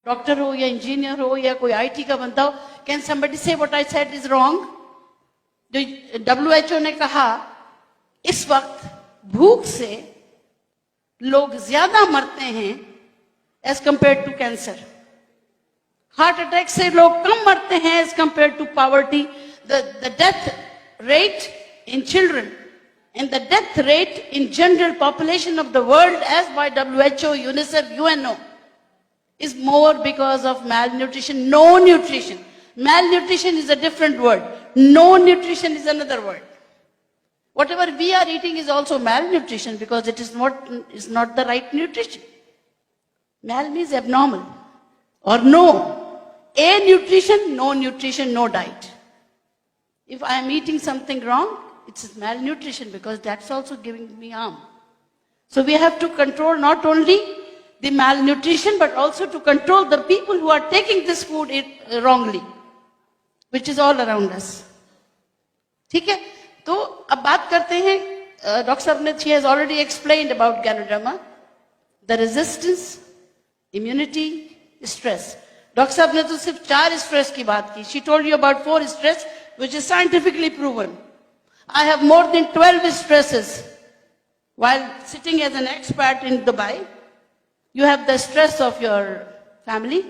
Doctor हो या engineer हो या कोई आईटी का बंदा हो, कैन समबडी से what I said is wrong? जो WHO ने कहा इस वक्त भूख से लोग ज्यादा मरते हैं as compare to cancer, heart attack से लोग कम मरते हैं as compare to poverty, the death rate in children and the death rate in general population of the world as by WHO, UNICEF, UNO is more because of malnutrition. No nutrition. Malnutrition is a different word. No nutrition is another word. Whatever we are eating is also malnutrition because it is not the right nutrition. Mal means abnormal or no. A nutrition, no diet. If I am eating something wrong, it's malnutrition because that's also giving me harm. So we have to control not only the malnutrition but also to control the people who are taking this food wrongly, which is all around us. ठीक है, तो अब बात करते हैं. Doctor साहब ने, she has already explained about Ganoderma, the resistance, immunity, stress. Doctor साहब ने तो सिर्फ 4 स्ट्रेस की बात की. She told you about 4 stress which is scientifically proven. I have more than 12 stresses. While sitting as an expat in Dubai, you have the stress of your family,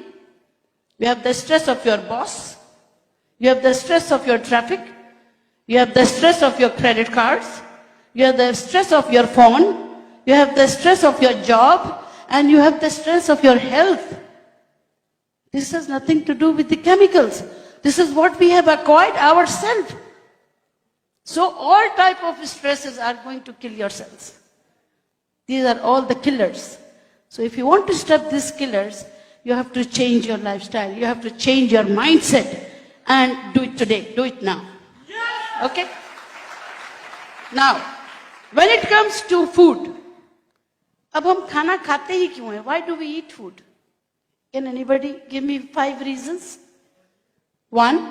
you have the stress of your boss, you have the stress of your traffic, you have the stress of your credit cards, you have the stress of your phone, you have the stress of your job, and you have the stress of your health. This has nothing to do with the chemicals. This is what we have acquired ourselves. So all type of stresses are going to kill your cells. These are all the killers. So if you want to stop these killers, you have to change your lifestyle. You have to change your mindset and do it today. Do it now. Okay? Now, when it comes to food, अब हम खाना खाते ही क्यों हैं? Why do we eat food? Can anybody give me 5 reasons? 1,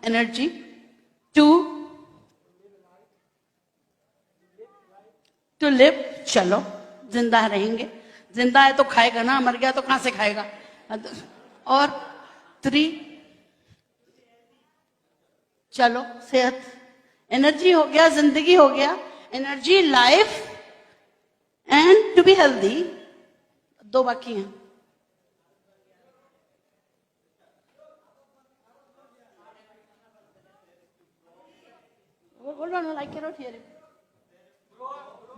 energy. 2, to live, चलो जिंदा रहेंगे. जिंदा है तो खाएगा ना, मर गया तो कहां से खाएगा? और 3, चलो सेहत, एनर्जी हो गया, जिंदगी हो गया, energy, life and to be healthy. 2 बाकी हैं. Hold on, I cannot hear it.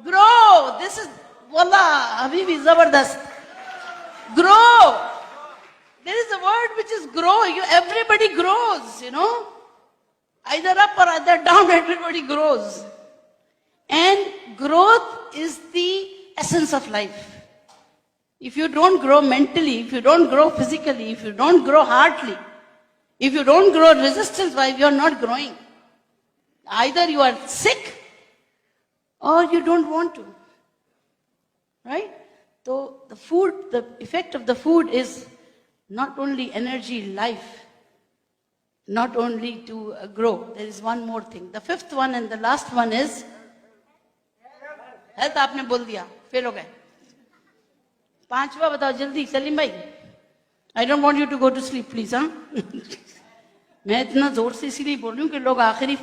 Grow. This is, wallah, Habibi, zabardast. Grow. There is a word which is grow. Everybody grows, you know. Either up or either down, everybody grows. And growth is the essence of life. If you don't grow mentally, if you don't grow physically, if you don't grow heartily, if you don't grow resistance-wise, you are not growing. Either you are sick or you don't want to. Right? So the food, the effect of the food is not only energy, life, not only to grow. There is one more thing. The 5th one and the last one is health. आपने बोल दिया, fail हो गए. 5वां बताओ जल्दी, सलीम भाई. I don't want you to go to sleep, please, हाँ? मैं इतना जोर से इसीलिए बोल रही हूँ कि लोग आखिरी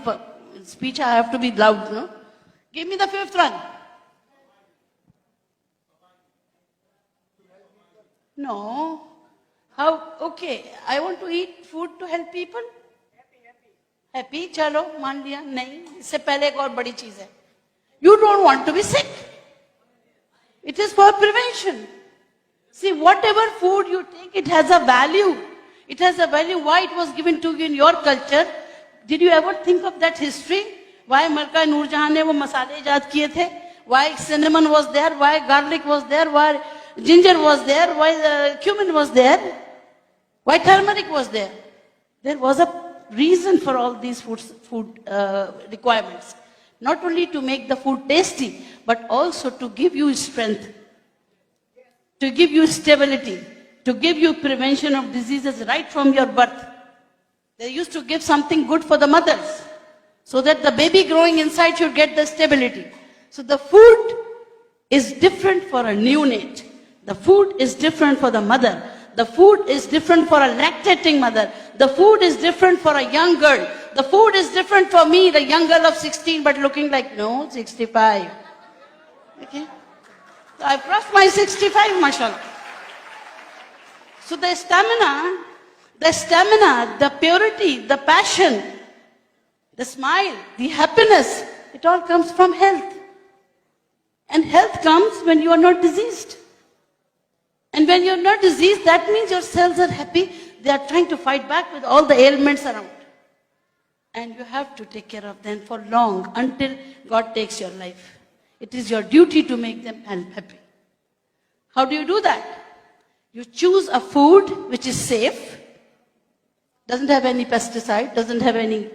speech I have to be loud, no? Give me the 5th one. No. How? Okay. I want to eat food to help people. Happy. चलो मान लिया. नहीं. इससे पहले एक और बड़ी चीज है. You don't want to be sick. It is for prevention. See, whatever food you take, it has a value. It has a value. Why it was given to you in your culture? Did you ever think of that history? Why Malka Noorjahan ne wo masale ijad kiye the? Why cinnamon was there? Why garlic was there? Why ginger was there? Why cumin was there? Why turmeric was there? There was a reason for all these food requirements. Not only to make the food tasty, but also to give you strength, to give you stability, to give you prevention of diseases right from your birth. They used to give something good for the mothers, so that the baby growing inside should get the stability. So the food is different for a neonate. The food is different for the mother. The food is different for a lactating mother. The food is different for a young girl. The food is different for me, the young girl of 16, but looking like, no, 65. Okay? So I've crossed my 65, mashallah. So the stamina, the purity, the passion, the smile, the happiness, it all comes from health. And health comes when you are not diseased. And when you're not diseased, that means your cells are happy. They are trying to fight back with all the ailments around. And you have to take care of them for long, until God takes your life. It is your duty to make them happy. How do you do that? You choose a food which is safe, doesn't have any pesticide, doesn't have any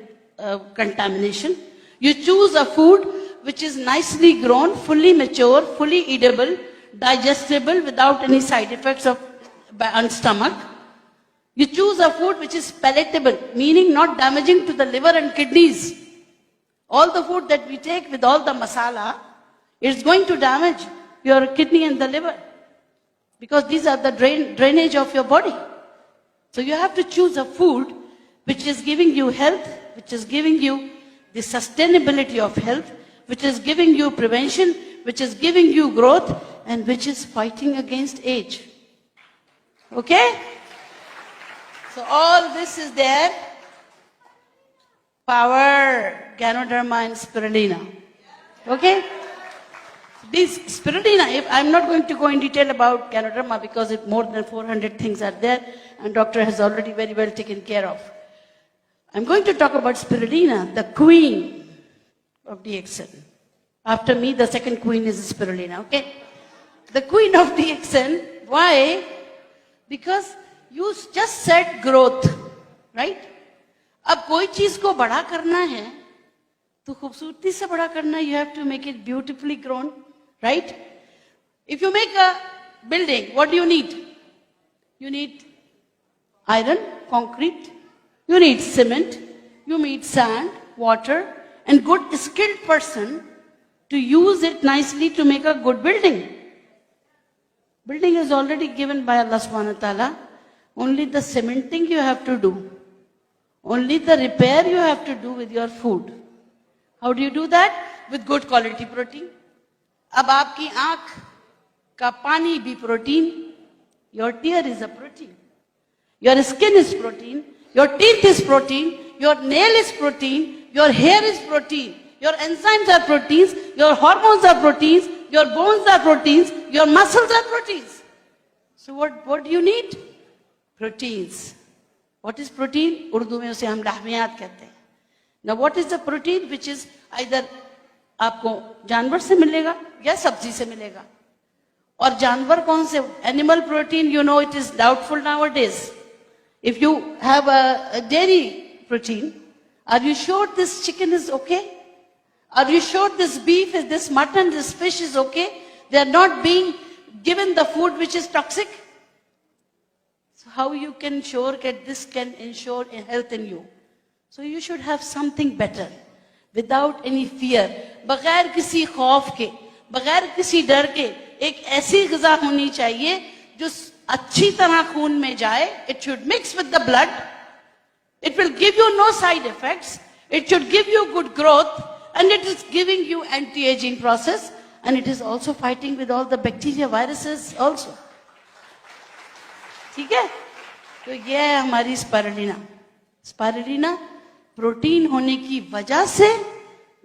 contamination. You choose a food which is nicely grown, fully mature, fully eatable, digestible without any side effects on stomach. You choose a food which is palatable, meaning not damaging to the liver and kidneys. All the food that we take with all the masala, it's going to damage your kidney and the liver, because these are the drainage of your body. So you have to choose a food which is giving you health, which is giving you the sustainability of health, which is giving you prevention, which is giving you growth, and which is fighting against age. Okay? So all this is there. Power, Ganoderma and Spirulina. Okay? This Spirulina, I'm not going to go in detail about Ganoderma because more than 400 things are there and doctor has already very well taken care of. I'm going to talk about Spirulina, the queen of DXN. After me, the second queen is Spirulina, okay? The queen of DXN, why? Because you just said growth, right? अब कोई चीज को बड़ा करना है, तो खूबसूरती से बड़ा करना, you have to make it beautifully grown, right? If you make a building, what do you need? You need iron, concrete, you need cement, you need sand, water, and good skilled person to use it nicely to make a good building. Building is already given by Allah subhanahu wa ta'ala. Only the cementing you have to do. Only the repair you have to do with your food. How do you do that? With good quality protein. अब आपकी आँख का पानी भी protein. Your tear is a protein. Your skin is protein. Your teeth is protein. Your nail is protein. Your hair is protein. Your enzymes are proteins. Your hormones are proteins. Your bones are proteins. Your muscles are proteins. So what do you need? Proteins. What is protein? Urdu में उसे हम lahmiyat कहते हैं. Now what is the protein which is either आपको जानवर से मिलेगा या सब्जी से मिलेगा. और जानवर कौन से? Animal protein, you know, it is doubtful nowadays. If you have a dairy protein, are you sure this chicken is okay? Are you sure this beef, this mutton, this fish is okay? They are not being given the food which is toxic. So how you can sure that this can ensure health in you? So you should have something better, without any fear, बगैर किसी खौफ के, बगैर किसी डर के, एक ऐसी ग़िज़ा होनी चाहिए जो अच्छी तरह खून में जाए. It should mix with the blood. It will give you no side effects. It should give you good growth, and it is giving you anti-aging process, and it is also fighting with all the bacteria, viruses also. ठीक है? तो ये है हमारी spirulina. Spirulina protein होने की वजह से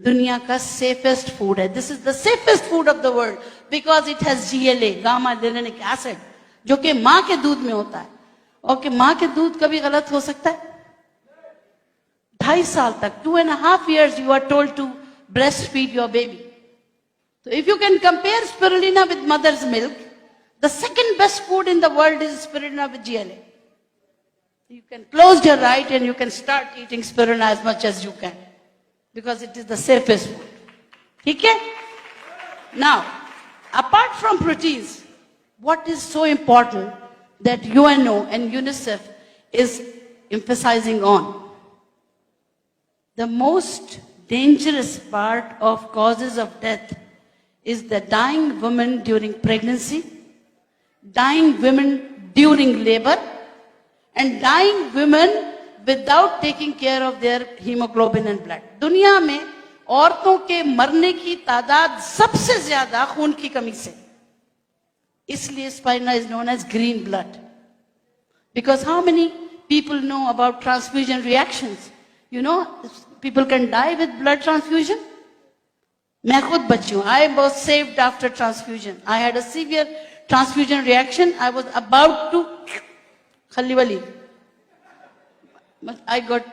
दुनिया का सेफेस्ट फूड है. This is the safest food of the world because it has GLA, gamma linoleic acid, जो कि माँ के दूध में होता है. और कि माँ के दूध कभी गलत हो सकता है? 2.5 साल तक, 2.5 years you are told to breastfeed your baby. So if you can compare spirulina with mother's milk, the second best food in the world is spirulina with GLA. You can close your eye and you can start eating spirulina as much as you can, because it is the safest food. Okay? Now, apart from proteins, what is so important that UNO and UNICEF is emphasizing on? The most dangerous part of causes of death is the dying women during pregnancy, dying women during labor, and dying women without taking care of their hemoglobin and blood. दुनिया में औरतों के मरने की तादाद सबसे ज्यादा खून की कमी से. इसलिए spina is known as green blood. Because how many people know about transfusion reactions? You know, people can die with blood transfusion. मैं खुद बची हूँ. I was saved after transfusion. I had a severe transfusion reaction. I was about to खली वाली. But I got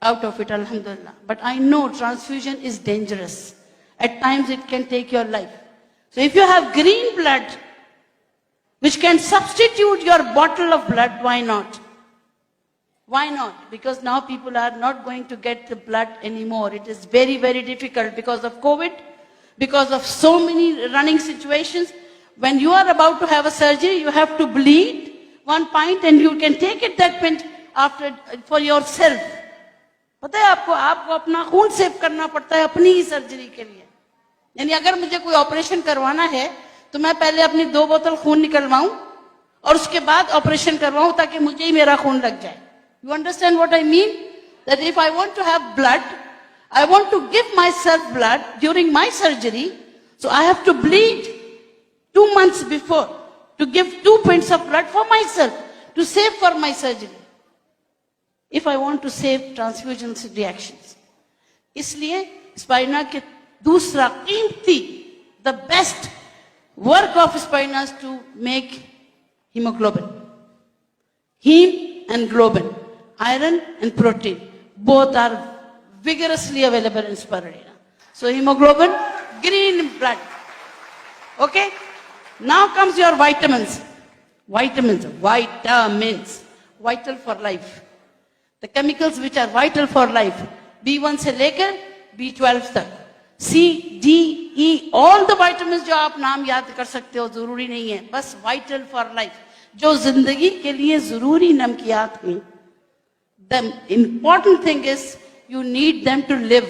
out of it, alhamdulillah. But I know transfusion is dangerous. At times it can take your life. So if you have green blood, which can substitute your bottle of blood, why not? Why not? Because now people are not going to get the blood anymore. It is very, very difficult because of COVID, because of so many running situations. When you are about to have a surgery, you have to bleed 1 pint and you can take it that pint after for yourself. पता है आपको अपना खून save करना पड़ता है अपनी ही surgery के लिए. यानी अगर मुझे कोई ऑपरेशन करवाना है तो मैं पहले अपनी 2 बोतल खून निकलवाऊं और उसके बाद ऑपरेशन करवाऊं ताकि मुझे ही मेरा खून लग जाए. You understand what I mean? That if I want to have blood, I want to give myself blood during my surgery, so I have to bleed 2 months before to give 2 pints of blood for myself, to save for my surgery. If I want to save transfusion reactions. इसलिए spina के दूसरा कीमती, the best work of spina is to make hemoglobin. Heme and globin. Iron and protein, both are vigorously available in spirulina. So hemoglobin, green blood. Okay? Now comes your vitamins. Vitamins, vital for life. The chemicals which are vital for life. B1 से लेकर B12 तक. C, D, E, all the vitamins जो आप नाम याद कर सकते हो जरूरी नहीं है. बस vital for life. जो जिंदगी के लिए जरूरी नमकियात हैं. The important thing is you need them to live.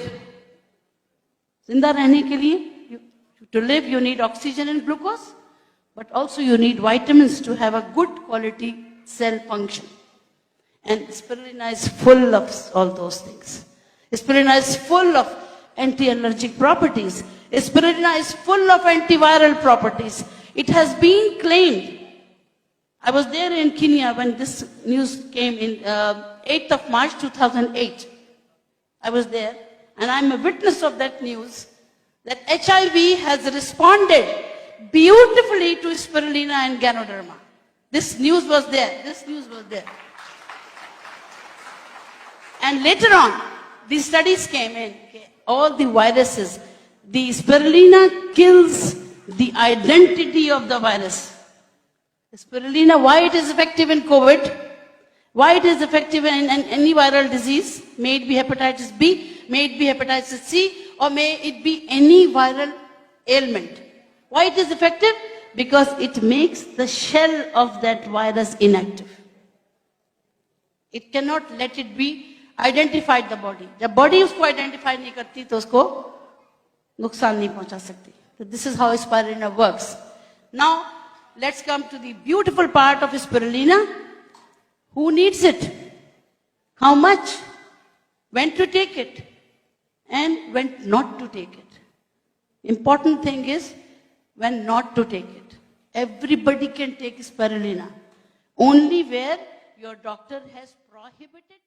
जिंदा रहने के लिए, to live you need oxygen and glucose, but also you need vitamins to have a good quality cell function. And spirulina is full of all those things. Spirulina is full of anti-allergic properties. Spirulina is full of antiviral properties. It has been claimed. I was there in Kenya when this news came in 8th of March 2008. I was there and I'm a witness of that news that HIV has responded beautifully to spirulina and ganoderma. This news was there. And later on, these studies came in. Okay, all the viruses, the spirulina kills the identity of the virus. Spirulina, why it is effective in COVID? Why it is effective in any viral disease? May it be hepatitis B, may it be hepatitis C, or may it be any viral ailment. Why it is effective? Because it makes the shell of that virus inactive. It cannot let it be identified the body. जब body उसको identify नहीं करती तो उसको नुकसान नहीं पहुंचा सकती. So this is how spirulina works. Now let's come to the beautiful part of spirulina. Who needs it? How much? When to take it? And when not to take it. Important thing is when not to take it. Everybody can take spirulina. Only where your doctor has prohibited